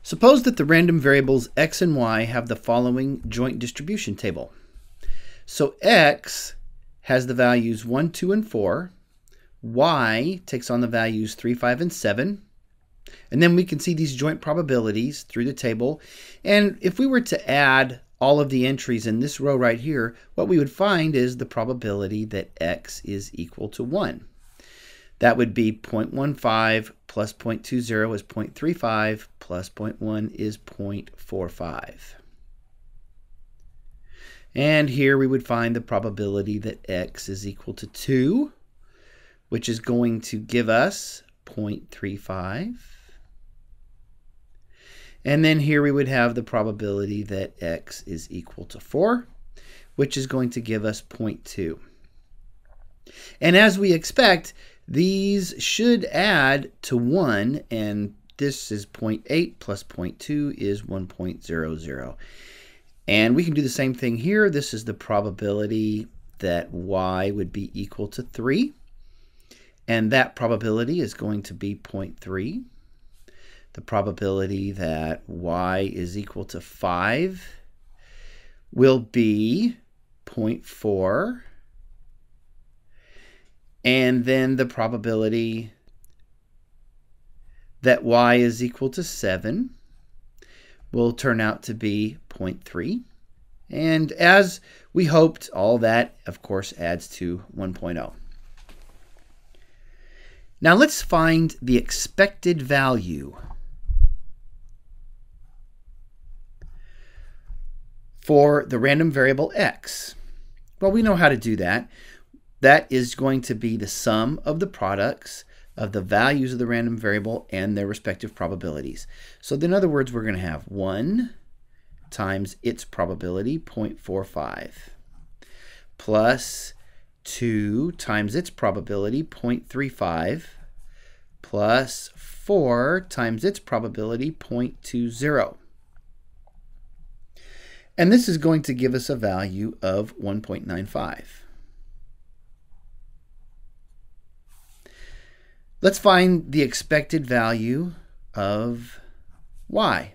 Suppose that the random variables x and y have the following joint distribution table. So x has the values 1, 2, and 4. Y takes on the values 3, 5, and 7. And then we can see these joint probabilities through the table. And if we were to add all of the entries in this row right here, what we would find is the probability that x is equal to 1. That would be 0.15 plus 0.20 is 0.35 plus 0.1 is 0.45. And here we would find the probability that x is equal to 2, which is going to give us 0.35. And then here we would have the probability that x is equal to 4, which is going to give us 0.2. And as we expect, these should add to 1, and this is 0.8 plus 0.2 is 1.00. And we can do the same thing here. This is the probability that y would be equal to 3. And that probability is going to be 0.3. The probability that y is equal to 5 will be 0.4. And then the probability that y is equal to 7 will turn out to be 0.3. And as we hoped, all that, of course, adds to 1.0. Now let's find the expected value for the random variable x. Well, we know how to do that. That is going to be the sum of the products of the values of the random variable and their respective probabilities. So in other words, we're going to have 1 times its probability, 0.45, plus 2 times its probability, 0.35, plus 4 times its probability, 0.20. And this is going to give us a value of 1.95. Let's find the expected value of y.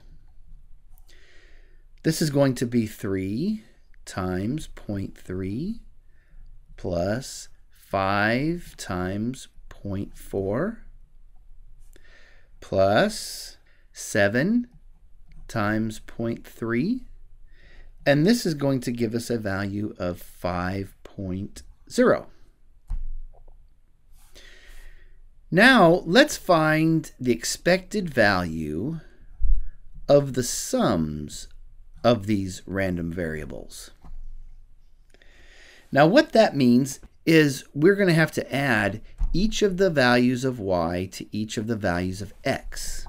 This is going to be 3 times 0.3 plus 5 times 0.4 plus 7 times 0.3. And this is going to give us a value of 5.0. Now, let's find the expected value of the sums of these random variables. Now, what that means is we're going to have to add each of the values of y to each of the values of x,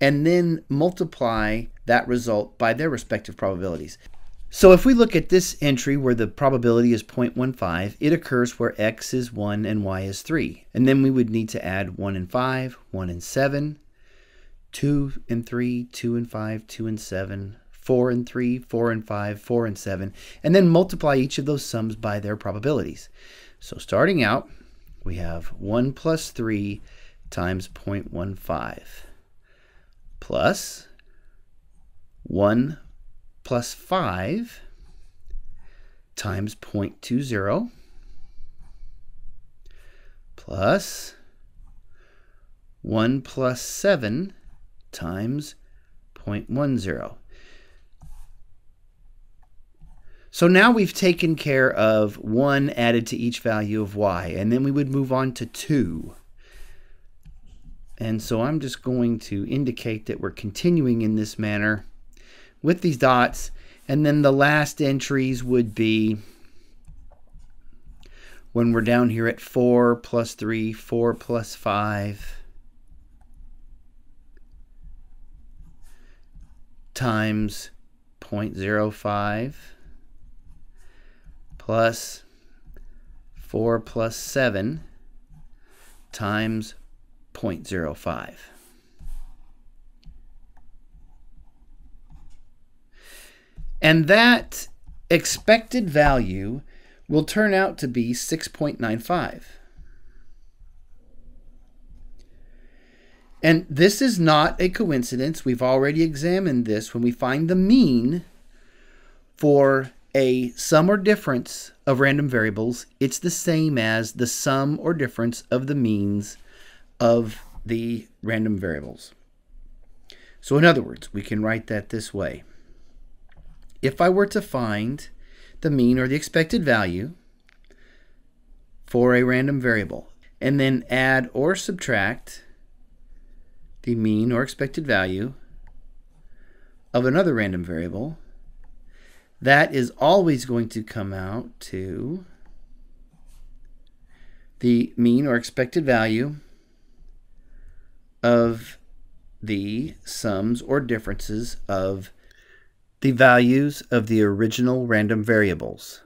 and then multiply that result by their respective probabilities. So if we look at this entry where the probability is 0.15, it occurs where x is 1 and y is 3. And then we would need to add 1 and 5, 1 and 7, 2 and 3, 2 and 5, 2 and 7, 4 and 3, 4 and 5, 4 and 7, and then multiply each of those sums by their probabilities. So starting out, we have 1 plus 3 times 0.15 plus 1 plus 5 times 0.20 plus 1 plus 7 times 0.10. So now we've taken care of 1 added to each value of y, and then we would move on to 2. And so I'm just going to indicate that we're continuing in this manner with these dots, and then the last entries would be when we're down here at 4 plus 3, 4 plus 5 times 0.05 plus 4 plus 7 times 0.05. And that expected value will turn out to be 6.95. And this is not a coincidence. We've already examined this. When we find the mean for a sum or difference of random variables, it's the same as the sum or difference of the means of the random variables. So in other words, we can write that this way. If I were to find the mean or the expected value for a random variable and then add or subtract the mean or expected value of another random variable, that is always going to come out to the mean or expected value of the sums or differences of the values of the original random variables.